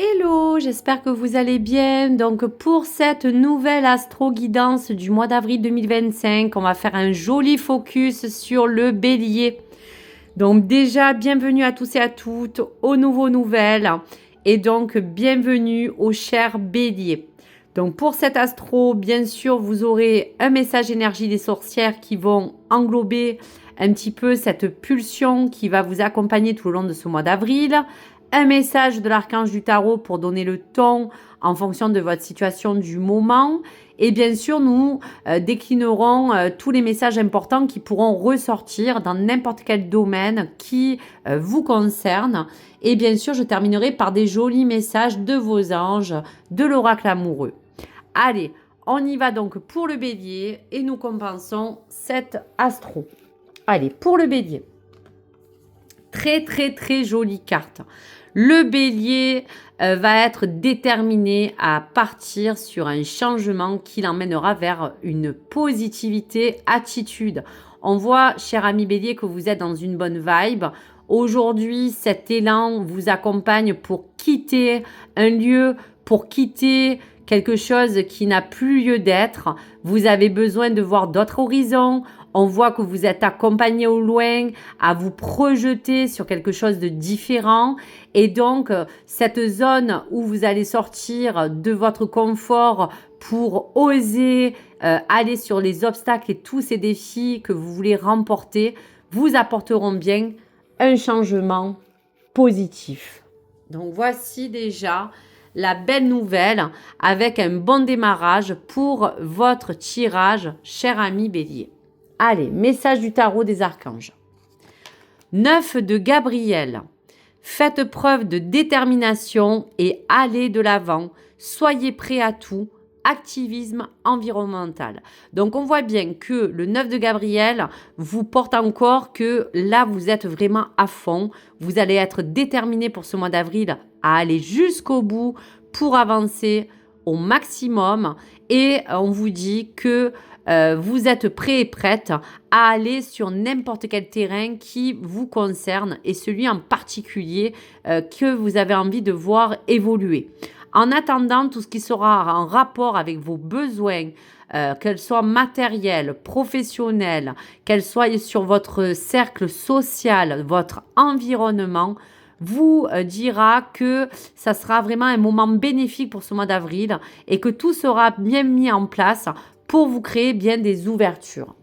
Hello, j'espère que vous allez bien. Donc pour cette nouvelle astro-guidance du mois d'avril 2025, on va faire un joli focus sur le bélier. Donc déjà, bienvenue à tous et à toutes aux nouveaux nouvelles et donc bienvenue aux chers béliers. Donc pour cet astro, bien sûr, vous aurez un message énergie des sorcières qui vont englober un petit peu cette pulsion qui va vous accompagner tout le long de ce mois d'avril. Un message de l'archange du tarot pour donner le ton en fonction de votre situation du moment. Et bien sûr, nous déclinerons tous les messages importants qui pourront ressortir dans n'importe quel domaine qui vous concerne. Et bien sûr, je terminerai par des jolis messages de vos anges, de l'oracle amoureux. Allez, on y va donc pour le bélier et nous compensons cet astro. Allez, pour le bélier. Très, très, très jolie carte. Le bélier va être déterminé à partir sur un changement qui l'emmènera vers une positivité attitude. On voit, cher ami bélier, que vous êtes dans une bonne vibe. Aujourd'hui, cet élan vous accompagne pour quitter un lieu, pour quitter quelque chose qui n'a plus lieu d'être. Vous avez besoin de voir d'autres horizons. On voit que vous êtes accompagné au loin à vous projeter sur quelque chose de différent. Et donc, cette zone où vous allez sortir de votre confort pour oser aller sur les obstacles et tous ces défis que vous voulez remporter, vous apporteront bien un changement positif. Donc, voici déjà la belle nouvelle avec un bon démarrage pour votre tirage, cher ami bélier. Allez, message du tarot des archanges. 9 de Gabriel. Faites preuve de détermination et allez de l'avant. Soyez prêts à tout. Activisme environnemental. Donc, on voit bien que le 9 de Gabriel vous porte encore que là, vous êtes vraiment à fond. Vous allez être déterminé pour ce mois d'avril à aller jusqu'au bout pour avancer au maximum. Et on vous dit que vous êtes prêt et prête à aller sur n'importe quel terrain qui vous concerne et celui en particulier que vous avez envie de voir évoluer. En attendant, tout ce qui sera en rapport avec vos besoins, qu'elles soient matériels, professionnels, qu'elles soient sur votre cercle social, votre environnement, vous dira que ça sera vraiment un moment bénéfique pour ce mois d'avril et que tout sera bien mis en place pour vous créer bien des ouvertures.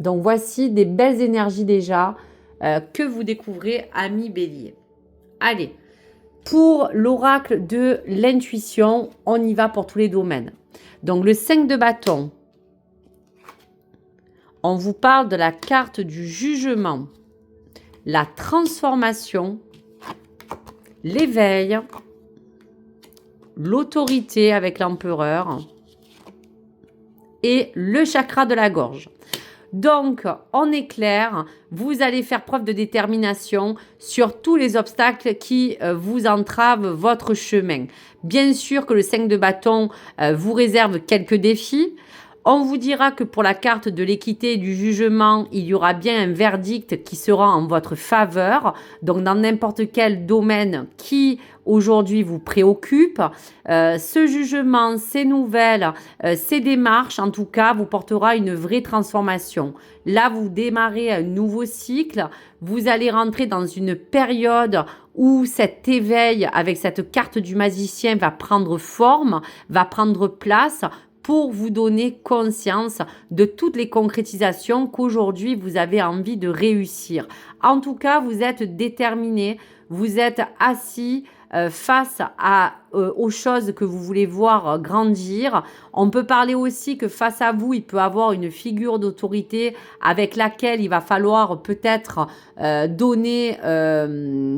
Donc voici des belles énergies déjà que vous découvrez, amis bélier. Allez, pour l'oracle de l'intuition, on y va pour tous les domaines. Donc le 5 de bâton, on vous parle de la carte du jugement, la transformation, l'éveil, l'autorité avec l'empereur et le chakra de la gorge. Donc, en éclair, vous allez faire preuve de détermination sur tous les obstacles qui vous entravent votre chemin. Bien sûr que le 5 de bâton vous réserve quelques défis. On vous dira que pour la carte de l'équité et du jugement, il y aura bien un verdict qui sera en votre faveur. Donc, dans n'importe quel domaine qui aujourd'hui vous préoccupe, ce jugement, ces nouvelles, ces démarches, en tout cas, vous portera une vraie transformation. Là, vous démarrez un nouveau cycle. Vous allez rentrer dans une période où cet éveil avec cette carte du magicien va prendre forme, va prendre place pour vous donner conscience de toutes les concrétisations qu'aujourd'hui vous avez envie de réussir. En tout cas, vous êtes déterminé, vous êtes assis face aux choses que vous voulez voir grandir. On peut parler aussi que face à vous, il peut avoir une figure d'autorité avec laquelle il va falloir peut-être donner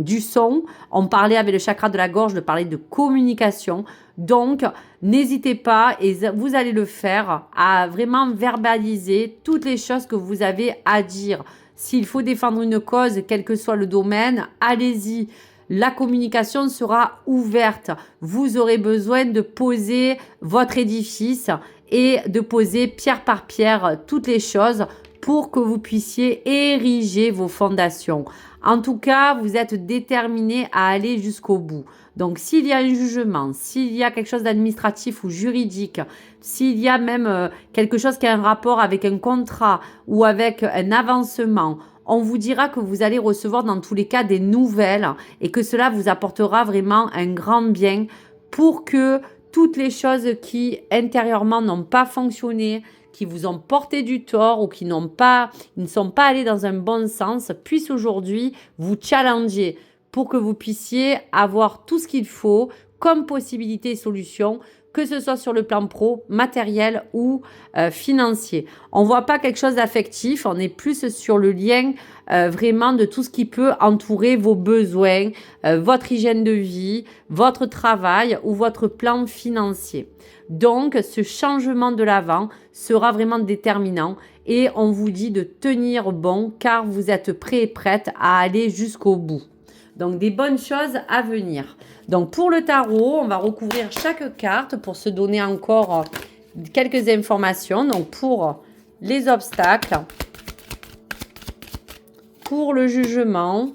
du son. On parlait avec le chakra de la gorge de parler de communication. Donc, n'hésitez pas, et vous allez le faire, à vraiment verbaliser toutes les choses que vous avez à dire. S'il faut défendre une cause, quel que soit le domaine, allez-y. La communication sera ouverte. Vous aurez besoin de poser votre édifice et de poser pierre par pierre toutes les choses pour que vous puissiez ériger vos fondations. En tout cas, vous êtes déterminé à aller jusqu'au bout. Donc, s'il y a un jugement, s'il y a quelque chose d'administratif ou juridique, s'il y a même quelque chose qui a un rapport avec un contrat ou avec un avancement, on vous dira que vous allez recevoir dans tous les cas des nouvelles et que cela vous apportera vraiment un grand bien pour que toutes les choses qui intérieurement n'ont pas fonctionné, qui vous ont porté du tort ou qui ne sont pas allés dans un bon sens, puissent aujourd'hui vous challenger pour que vous puissiez avoir tout ce qu'il faut comme possibilité et solution, que ce soit sur le plan pro, matériel ou financier. On ne voit pas quelque chose d'affectif, on est plus sur le lien vraiment de tout ce qui peut entourer vos besoins, votre hygiène de vie, votre travail ou votre plan financier. Donc, ce changement de l'avant sera vraiment déterminant et on vous dit de tenir bon car vous êtes prêt et prête à aller jusqu'au bout. Donc, des bonnes choses à venir. Donc, pour le tarot, on va recouvrir chaque carte pour se donner encore quelques informations. Donc, pour les obstacles, pour le jugement,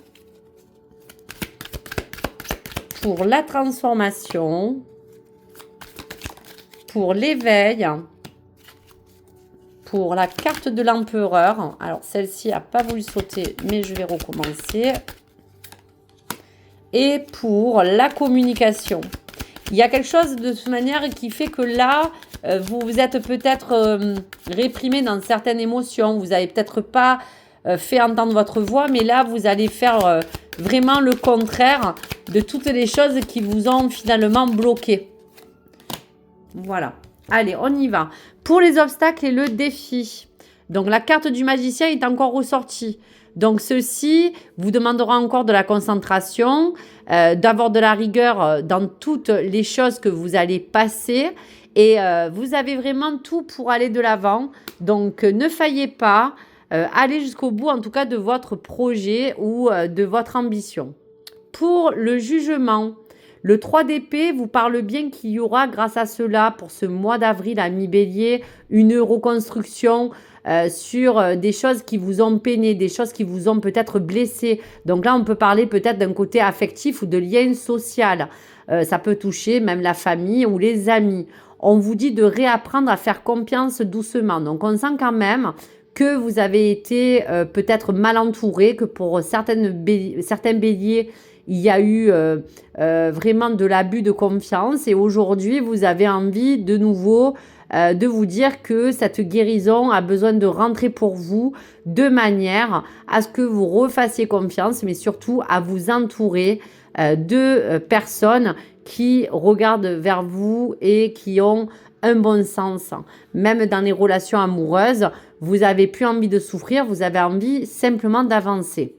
pour la transformation, pour l'éveil, pour la carte de l'empereur. Alors, celle-ci n'a pas voulu sauter, mais je vais recommencer. Et pour la communication. Il y a quelque chose de toute manière qui fait que là, vous êtes peut-être réprimé dans certaines émotions. Vous n'avez peut-être pas fait entendre votre voix, mais là, vous allez faire vraiment le contraire de toutes les choses qui vous ont finalement bloqué. Voilà. Allez, on y va. Pour les obstacles et le défi. Donc, la carte du magicien est encore ressortie. Donc, ceci vous demandera encore de la concentration, d'avoir de la rigueur dans toutes les choses que vous allez passer. Et vous avez vraiment tout pour aller de l'avant. Donc, ne faillez pas. Allez jusqu'au bout, en tout cas, de votre projet ou de votre ambition. Pour le jugement, le 3 d'épée vous parle bien qu'il y aura, grâce à cela, pour ce mois d'avril à mi-bélier, une reconstruction sur des choses qui vous ont peiné, des choses qui vous ont peut-être blessé. Donc là, on peut parler peut-être d'un côté affectif ou de lien social. Ça peut toucher même la famille ou les amis. On vous dit de réapprendre à faire confiance doucement. Donc, on sent quand même que vous avez été peut-être mal entouré, que pour certains béliers, il y a eu vraiment de l'abus de confiance. Et aujourd'hui, vous avez envie de nouveau de vous dire que cette guérison a besoin de rentrer pour vous de manière à ce que vous refassiez confiance, mais surtout à vous entourer de personnes qui regardent vers vous et qui ont un bon sens. Même dans les relations amoureuses, vous n'avez plus envie de souffrir, vous avez envie simplement d'avancer.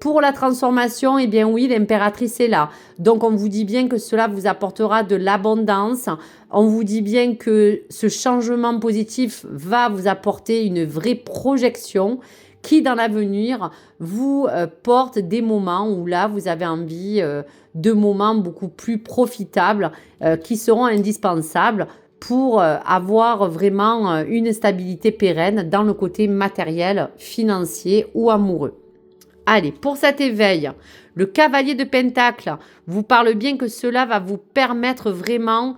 Pour la transformation, eh bien oui, l'impératrice est là. Donc, on vous dit bien que cela vous apportera de l'abondance. On vous dit bien que ce changement positif va vous apporter une vraie projection qui, dans l'avenir, vous porte des moments où là, vous avez envie de moments beaucoup plus profitables qui seront indispensables pour avoir vraiment une stabilité pérenne dans le côté matériel, financier ou amoureux. Allez, pour cet éveil, le cavalier de Pentacle vous parle bien que cela va vous permettre vraiment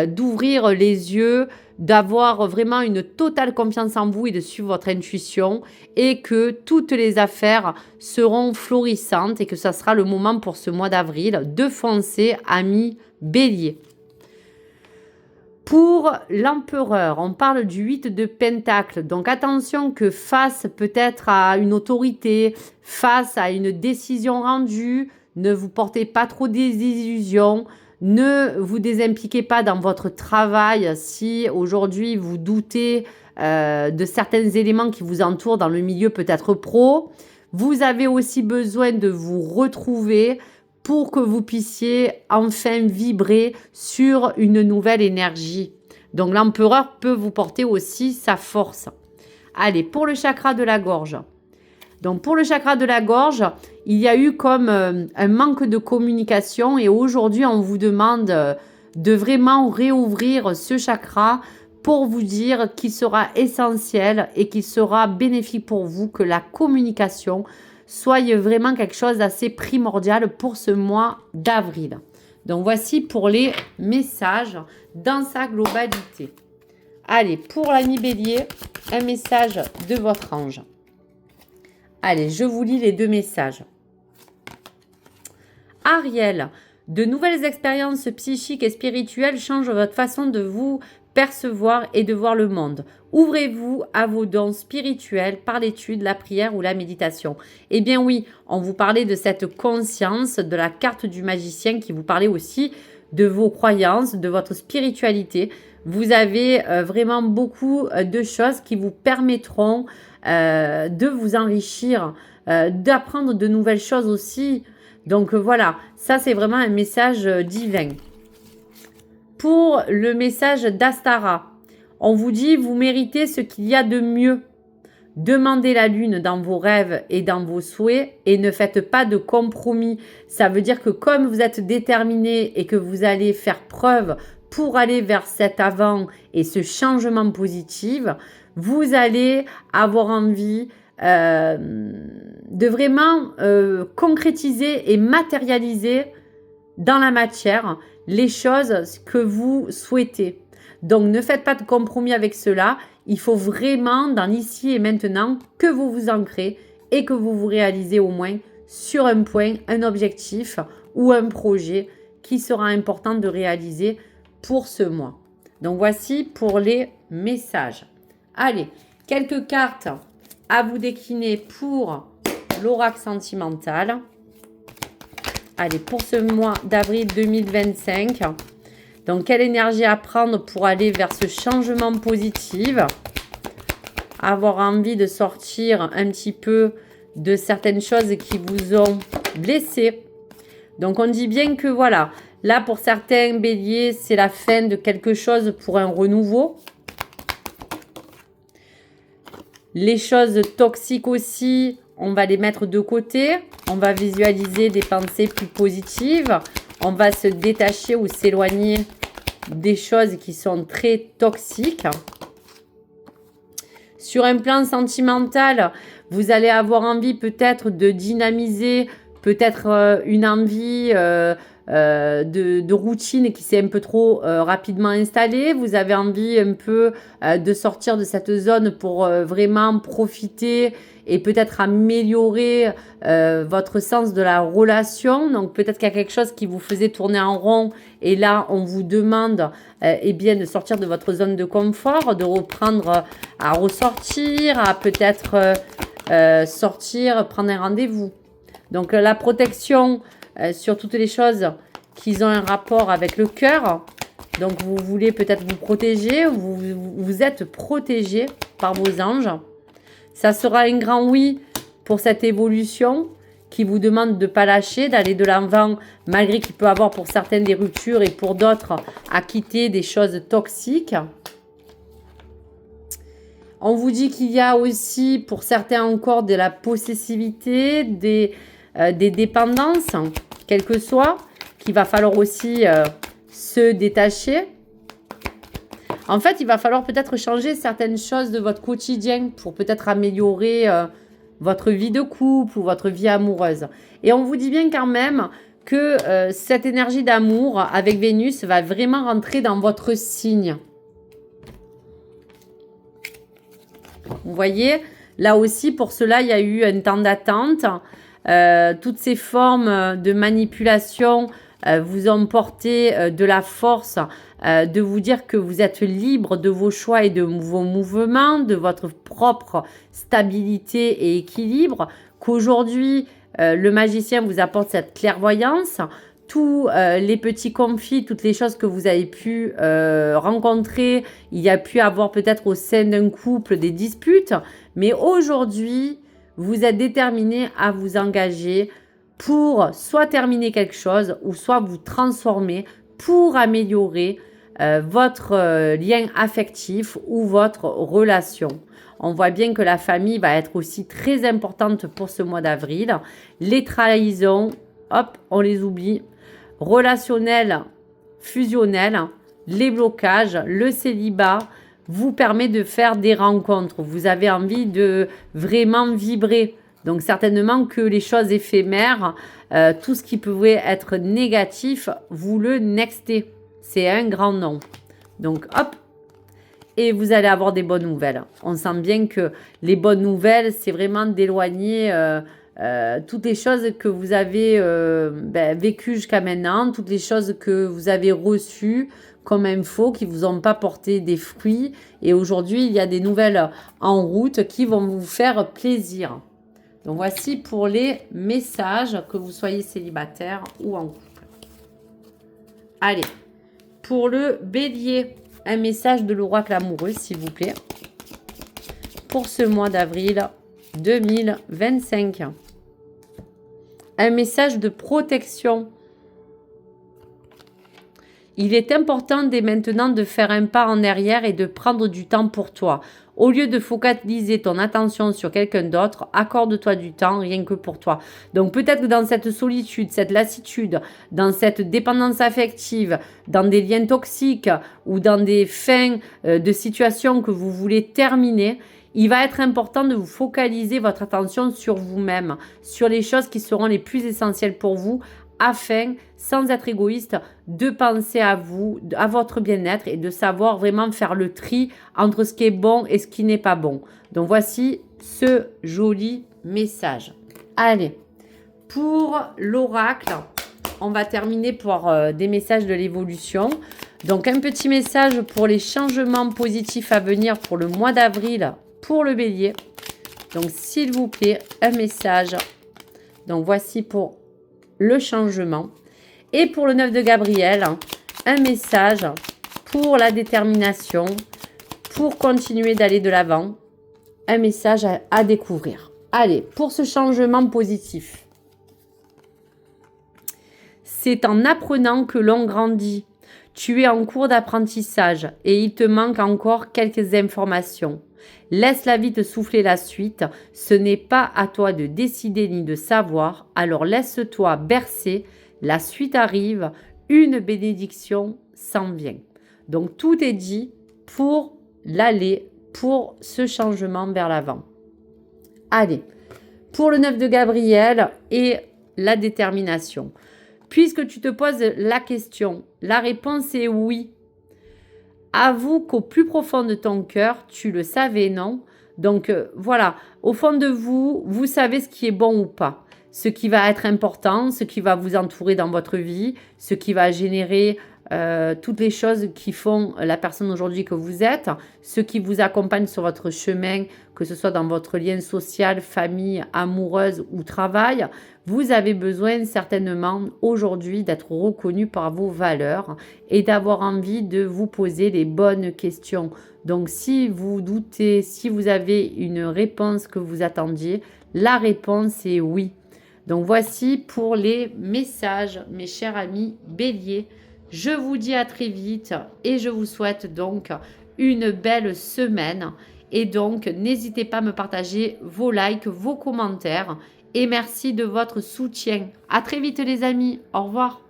d'ouvrir les yeux, d'avoir vraiment une totale confiance en vous et de suivre votre intuition et que toutes les affaires seront florissantes et que ça sera le moment pour ce mois d'avril de foncer, amis bélier. Pour l'empereur, on parle du 8 de Pentacle. Donc attention que face peut-être à une autorité, face à une décision rendue, ne vous portez pas trop des illusions. Ne vous désimpliquez pas dans votre travail si aujourd'hui vous doutez de certains éléments qui vous entourent dans le milieu peut-être pro. Vous avez aussi besoin de vous retrouver pour que vous puissiez enfin vibrer sur une nouvelle énergie. Donc l'empereur peut vous porter aussi sa force. Allez, pour le chakra de la gorge. Donc pour le chakra de la gorge, il y a eu comme un manque de communication et aujourd'hui on vous demande de vraiment réouvrir ce chakra pour vous dire qu'il sera essentiel et qu'il sera bénéfique pour vous, que la communication soit vraiment quelque chose d'assez primordial pour ce mois d'avril. Donc voici pour les messages dans sa globalité. Allez, pour l'ami Bélier, un message de votre ange. Allez, je vous lis les 2 messages. Ariel, de nouvelles expériences psychiques et spirituelles changent votre façon de vous percevoir et de voir le monde. Ouvrez-vous à vos dons spirituels par l'étude, la prière ou la méditation. Eh bien oui, on vous parlait de cette conscience, de la carte du magicien qui vous parlait aussi de vos croyances, de votre spiritualité. Vous avez vraiment beaucoup de choses qui vous permettront de vous enrichir, d'apprendre de nouvelles choses aussi. Donc voilà, ça c'est vraiment un message divin. Pour le message d'Astara, on vous dit, vous méritez ce qu'il y a de mieux. Demandez la lune dans vos rêves et dans vos souhaits et ne faites pas de compromis. Ça veut dire que comme vous êtes déterminé et que vous allez faire preuve pour aller vers cet avant et ce changement positif, vous allez avoir envie de vraiment concrétiser et matérialiser dans la matière les choses que vous souhaitez. Donc, ne faites pas de compromis avec cela. Il faut vraiment, dans l'ici et maintenant, que vous vous ancrez et que vous vous réalisez au moins sur un point, un objectif ou un projet qui sera important de réaliser pour ce mois. Donc, voici pour les messages. Allez, quelques cartes à vous décliner pour l'oracle sentimental. Allez, pour ce mois d'avril 2025. Donc, quelle énergie à prendre pour aller vers ce changement positif? Avoir envie de sortir un petit peu de certaines choses qui vous ont blessé. Donc, on dit bien que voilà, là, pour certains béliers, c'est la fin de quelque chose pour un renouveau. Les choses toxiques aussi, on va les mettre de côté. On va visualiser des pensées plus positives. On va se détacher ou s'éloigner des choses qui sont très toxiques. Sur un plan sentimental, vous allez avoir envie peut-être de dynamiser, peut-être une envie de routine qui s'est un peu trop rapidement installée. Vous avez envie un peu de sortir de cette zone pour vraiment profiter et peut-être améliorer votre sens de la relation. Donc peut-être qu'il y a quelque chose qui vous faisait tourner en rond et là on vous demande eh bien, de sortir de votre zone de confort, de reprendre à ressortir, à peut-être sortir, prendre un rendez-vous. Donc la protection sur toutes les choses qui ont un rapport avec le cœur. Donc vous voulez peut-être vous protéger, vous êtes protégé par vos anges. Ça sera un grand oui pour cette évolution qui vous demande de ne pas lâcher, d'aller de l'avant, malgré qu'il peut y avoir pour certaines des ruptures et pour d'autres à quitter des choses toxiques. On vous dit qu'il y a aussi pour certains encore de la possessivité, des dépendances, quel que soit, qu'il va falloir aussi se détacher. En fait, il va falloir peut-être changer certaines choses de votre quotidien pour peut-être améliorer votre vie de couple ou votre vie amoureuse. Et on vous dit bien quand même que cette énergie d'amour avec Vénus va vraiment rentrer dans votre signe. Vous voyez, là aussi, pour cela, il y a eu un temps d'attente. Toutes ces formes de manipulation vous ont porté de la force de vous dire que vous êtes libre de vos choix et de vos mouvements, de votre propre stabilité et équilibre, qu'aujourd'hui, le magicien vous apporte cette clairvoyance. Tous les petits conflits, toutes les choses que vous avez pu rencontrer, il y a pu avoir peut-être au sein d'un couple des disputes, mais aujourd'hui, vous êtes déterminé à vous engager pour soit terminer quelque chose ou soit vous transformer pour améliorer votre lien affectif ou votre relation. On voit bien que la famille va être aussi très importante pour ce mois d'avril. Les trahisons, hop, on les oublie. Relationnel, fusionnel, les blocages, le célibat vous permet de faire des rencontres. Vous avez envie de vraiment vibrer Donc certainement que les choses éphémères, tout ce qui pouvait être négatif, vous le nextez. C'est un grand nom. Donc hop, et vous allez avoir des bonnes nouvelles. On sent bien que les bonnes nouvelles, c'est vraiment d'éloigner toutes les choses que vous avez vécues jusqu'à maintenant, toutes les choses que vous avez reçues comme info qui vous ont pas porté des fruits. Et aujourd'hui, il y a des nouvelles en route qui vont vous faire plaisir. Donc voici pour les messages, que vous soyez célibataire ou en couple. Allez, pour le bélier, un message de l'oracle amoureux, s'il vous plaît, pour ce mois d'avril 2025. Un message de protection. Il est important dès maintenant de faire un pas en arrière et de prendre du temps pour toi. Au lieu de focaliser ton attention sur quelqu'un d'autre, accorde-toi du temps rien que pour toi. Donc peut-être que dans cette solitude, cette lassitude, dans cette dépendance affective, dans des liens toxiques ou dans des fins de situation que vous voulez terminer, il va être important de vous focaliser votre attention sur vous-même, sur les choses qui seront les plus essentielles pour vous, afin, sans être égoïste, de penser à vous, à votre bien-être et de savoir vraiment faire le tri entre ce qui est bon et ce qui n'est pas bon. Donc voici ce joli message. Allez, pour l'oracle, on va terminer par des messages de l'évolution. Donc un petit message pour les changements positifs à venir pour le mois d'avril pour le bélier. Donc s'il vous plaît, un message. Donc voici pour le changement. Et pour le 9 de Gabriel, un message pour la détermination, pour continuer d'aller de l'avant. Un message à découvrir. Allez, pour ce changement positif. C'est en apprenant que l'on grandit. Tu es en cours d'apprentissage et il te manque encore quelques informations. Laisse la vie te souffler la suite. Ce n'est pas à toi de décider ni de savoir. Alors laisse-toi bercer. La suite arrive. Une bénédiction s'en vient. Donc tout est dit pour l'aller, pour ce changement vers l'avant. Allez, pour le 9 de Gabriel et la détermination. Puisque tu te poses la question, la réponse est oui. Avoue qu'au plus profond de ton cœur, tu le savais, non? Donc voilà, au fond de vous, vous savez ce qui est bon ou pas. Ce qui va être important, ce qui va vous entourer dans votre vie, ce qui va générer toutes les choses qui font la personne aujourd'hui que vous êtes, ce qui vous accompagne sur votre chemin, que ce soit dans votre lien social, famille, amoureuse ou travail. Vous avez besoin certainement aujourd'hui d'être reconnu par vos valeurs et d'avoir envie de vous poser les bonnes questions. Donc si vous doutez, si vous avez une réponse que vous attendiez, la réponse est oui. Donc voici pour les messages, mes chers amis béliers. Je vous dis à très vite et je vous souhaite donc une belle semaine. Et donc, n'hésitez pas à me partager vos likes, vos commentaires. Et merci de votre soutien. À très vite les amis. Au revoir.